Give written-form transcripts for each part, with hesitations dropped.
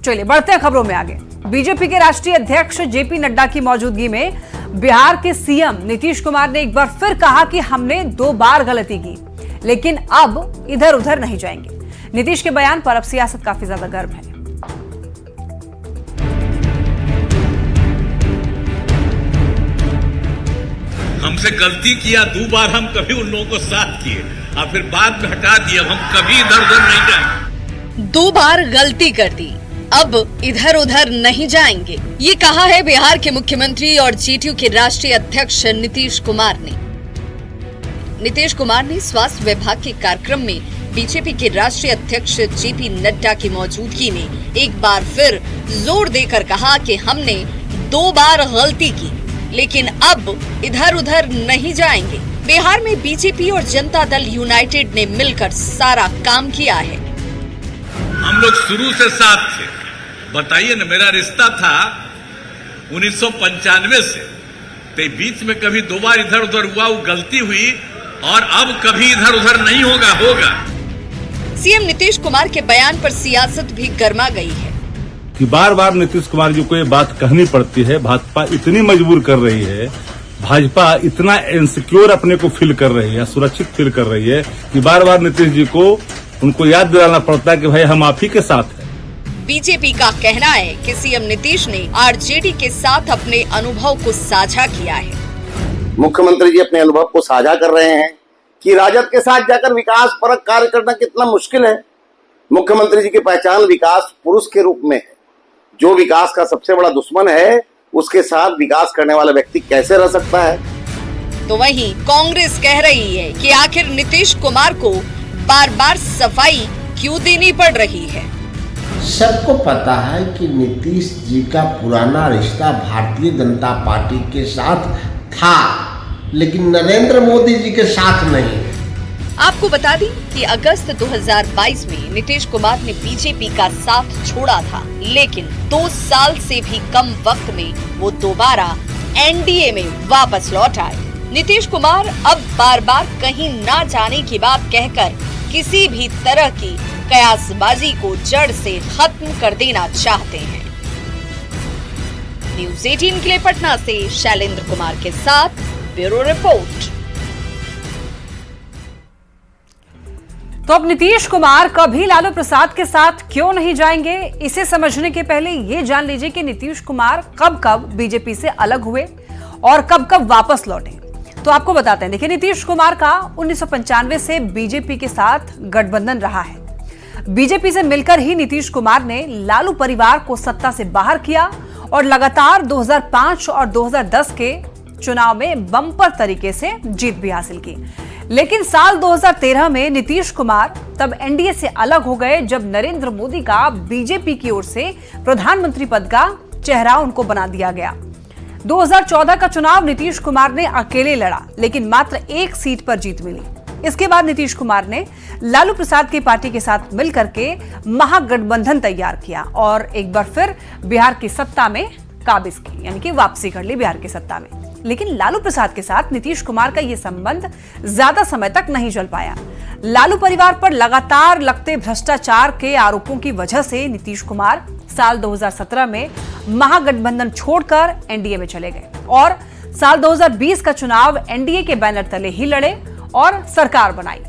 चलिए बढ़ते हैं खबरों में आगे। बीजेपी के राष्ट्रीय अध्यक्ष जेपी नड्डा की मौजूदगी में बिहार के सीएम नीतीश कुमार ने एक बार फिर कहा कि हमने 2 बार गलती की, लेकिन अब इधर उधर नहीं जाएंगे। नीतीश के बयान पर अब सियासत काफी ज्यादा गर्म है। हमसे गलती किया 2 बार, हम कभी उन लोगों को साथ किए और फिर बाद में हटा दिया। हम कभी इधर उधर नहीं जाएंगे। 2 बार गलती कर दी, अब इधर उधर नहीं जाएंगे, ये कहा है बिहार के मुख्यमंत्री और जेडीयू के राष्ट्रीय अध्यक्ष नीतीश कुमार ने। नीतीश कुमार ने स्वास्थ्य विभाग के कार्यक्रम में बीजेपी के राष्ट्रीय अध्यक्ष जेपी नड्डा की मौजूदगी में एक बार फिर जोर देकर कहा कि हमने 2 बार गलती की, लेकिन अब इधर उधर नहीं जाएंगे। बिहार में बीजेपी और जनता दल यूनाइटेड ने मिलकर सारा काम किया है। हम लोग शुरू से साथ थे। बताइए ना, मेरा रिश्ता था 1995 से, तो बीच में कभी 2 बार इधर उधर हुआ, वो गलती हुई, और अब कभी इधर उधर नहीं होगा। सीएम नीतीश कुमार के बयान पर सियासत भी गर्मा गई है कि बार बार नीतीश कुमार जी को ये बात कहनी पड़ती है। भाजपा इतनी मजबूर कर रही है, भाजपा इतना इनसिक्योर अपने को फील कर रही है, सुरक्षित फील कर रही है कि बार बार नीतीश जी को उनको याद दिलाना पड़ता है कि भाई हम आप ही के साथ हैं। बीजेपी का कहना है कि सीएम नीतीश ने आरजेडी के साथ अपने अनुभव को साझा किया है। मुख्यमंत्री जी अपने अनुभव को साझा कर रहे हैं कि राजद के साथ जाकर विकास परक कार्य करना कितना मुश्किल है। मुख्यमंत्री जी की पहचान विकास पुरुष के रूप में है। जो विकास का सबसे बड़ा दुश्मन है, उसके साथ विकास करने वाला व्यक्ति कैसे रह सकता है। तो वहीं कांग्रेस कह रही है कि आखिर नीतीश कुमार को बार बार सफाई क्यों देनी पड़ रही है। सबको पता है कि नीतीश जी का पुराना रिश्ता भारतीय जनता पार्टी के साथ था, लेकिन नरेंद्र मोदी जी के साथ नहीं। आपको बता दें कि अगस्त 2022 में नीतीश कुमार ने बीजेपी का साथ छोड़ा था, लेकिन 2 साल से भी कम वक्त में वो दोबारा एनडीए में वापस लौट आए। नीतीश कुमार अब बार बार कहीं ना जाने की बात कहकर किसी भी तरह की कयासबाजी को जड़ से खत्म कर देना चाहते हैं। न्यूज़ 18 के लिए पटना से शैलेंद्र कुमार के साथ ब्यूरो रिपोर्ट। तो अब नीतीश कुमार कभी लालू प्रसाद के साथ क्यों नहीं जाएंगे, इसे समझने के पहले ये जान लीजिए कि नीतीश कुमार कब कब बीजेपी से अलग हुए और कब कब वापस लौटे। तो आपको बताते हैं, देखिए नीतीश कुमार का 1995 से बीजेपी के साथ गठबंधन रहा है। बीजेपी से मिलकर ही नीतीश कुमार ने लालू परिवार को सत्ता से बाहर किया और लगातार 2005 और 2010 के चुनाव में बम्पर तरीके से जीत भी हासिल की। लेकिन साल 2013 में नीतीश कुमार तब एनडीए से अलग हो गए, जब नरेंद्र मोदी का बीजेपी की ओर से प्रधानमंत्री पद का चेहरा उनको बना दिया गया। 2014 का चुनाव नीतीश कुमार ने अकेले लड़ा, लेकिन मात्र 1 सीट पर जीत मिली। इसके बाद नीतीश कुमार ने लालू प्रसाद की पार्टी के साथ मिलकर के महागठबंधन तैयार किया और एक बार फिर बिहार की सत्ता में काबिज की, यानी कि वापसी कर ली बिहार की सत्ता में। लेकिन लालू प्रसाद के साथ नीतीश कुमार का यह संबंध ज्यादा समय तक नहीं चल पाया। लालू परिवार पर लगातार लगते भ्रष्टाचार के आरोपों की वजह से नीतीश कुमार साल 2017 में महागठबंधन छोड़कर एनडीए में चले गए और साल 2020 का चुनाव एनडीए के बैनर तले ही लड़े और सरकार बनाई।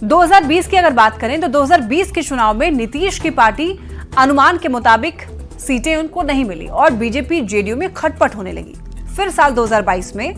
2020 की अगर बात करें तो 2020 के चुनाव में नीतीश की पार्टी अनुमान के मुताबिक सीटें उनको नहीं मिली और बीजेपी जेडीयू में खटपट होने लगी। फिर साल 2022 में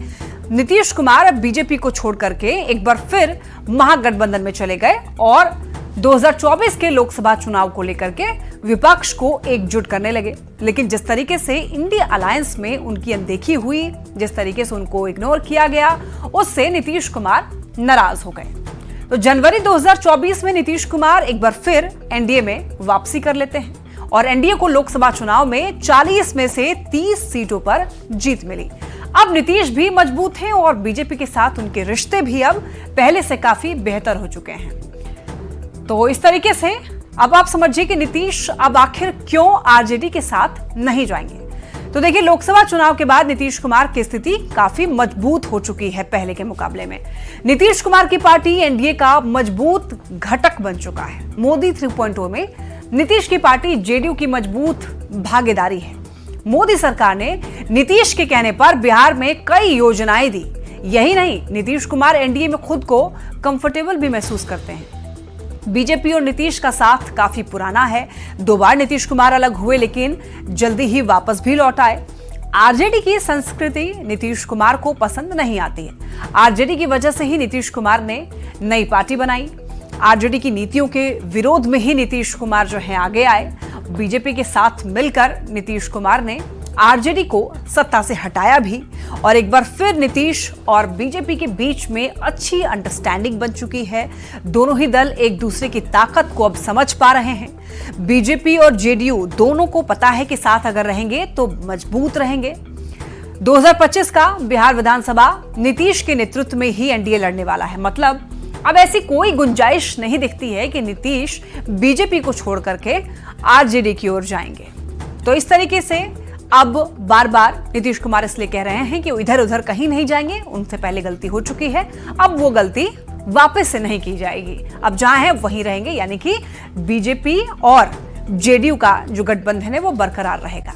नीतीश कुमार अब बीजेपी को छोड़ करके एक बार फिर महागठबंधन में चले गए और 2024 के लोकसभा चुनाव को लेकर के विपक्ष को एकजुट करने लगे। लेकिन जिस तरीके से इंडिया अलायंस में उनकी अनदेखी हुई, जिस तरीके से उनको इग्नोर किया गया, उससे नीतीश कुमार नाराज हो गए। तो जनवरी 2024 में नीतीश कुमार एक बार फिर एनडीए में वापसी कर लेते हैं और एनडीए को लोकसभा चुनाव में 40 में से 30 सीटों पर जीत मिली। अब नीतीश भी मजबूत हैं और बीजेपी के साथ उनके रिश्ते भी अब पहले से काफी बेहतर हो चुके हैं। तो इस तरीके से अब आप समझिए कि नीतीश अब आखिर क्यों आरजेडी के साथ नहीं जाएंगे। तो देखिए, लोकसभा चुनाव के बाद नीतीश कुमार की स्थिति काफी मजबूत हो चुकी है पहले के मुकाबले में। नीतीश कुमार की पार्टी एनडीए का मजबूत घटक बन चुका है। मोदी 3.0 में नीतीश की पार्टी जेडीयू की मजबूत भागीदारी है। मोदी सरकार ने नीतीश के कहने पर बिहार में कई योजनाएं दी। यही नहीं, नीतीश कुमार एनडीए में खुद को कंफर्टेबल भी महसूस करते हैं। बीजेपी और नीतीश का साथ काफी पुराना है। 2 बार नीतीश कुमार अलग हुए लेकिन जल्दी ही वापस भी लौट आए। आरजेडी की संस्कृति नीतीश कुमार को पसंद नहीं आती है। आरजेडी की वजह से ही नीतीश कुमार ने नई पार्टी बनाई। आरजेडी की नीतियों के विरोध में ही नीतीश कुमार जो है आगे आए। बीजेपी के साथ मिलकर नीतीश कुमार ने आरजेडी को सत्ता से हटाया भी और एक बार फिर नीतीश और बीजेपी के बीच में अच्छी अंडरस्टैंडिंग बन चुकी है। दोनों ही दल एक दूसरे की ताकत को अब समझ पा रहे हैं। बीजेपी और जेडीयू दोनों को पता है कि साथ अगर रहेंगे तो मजबूत रहेंगे। 2025 का बिहार विधानसभा नीतीश के नेतृत्व में ही एनडीए लड़ने वाला है। मतलब अब ऐसी कोई गुंजाइश नहीं दिखती है कि नीतीश बीजेपी को छोड़ करके आरजेडी की ओर जाएंगे। तो इस तरीके से अब बार बार नीतीश कुमार इसलिए कह रहे हैं कि वो इधर उधर कहीं नहीं जाएंगे। उनसे पहले गलती हो चुकी है, अब वो गलती वापस से नहीं की जाएगी। अब जहां है वहीं रहेंगे, यानी कि बीजेपी और जेडीयू का जो गठबंधन है वो बरकरार रहेगा।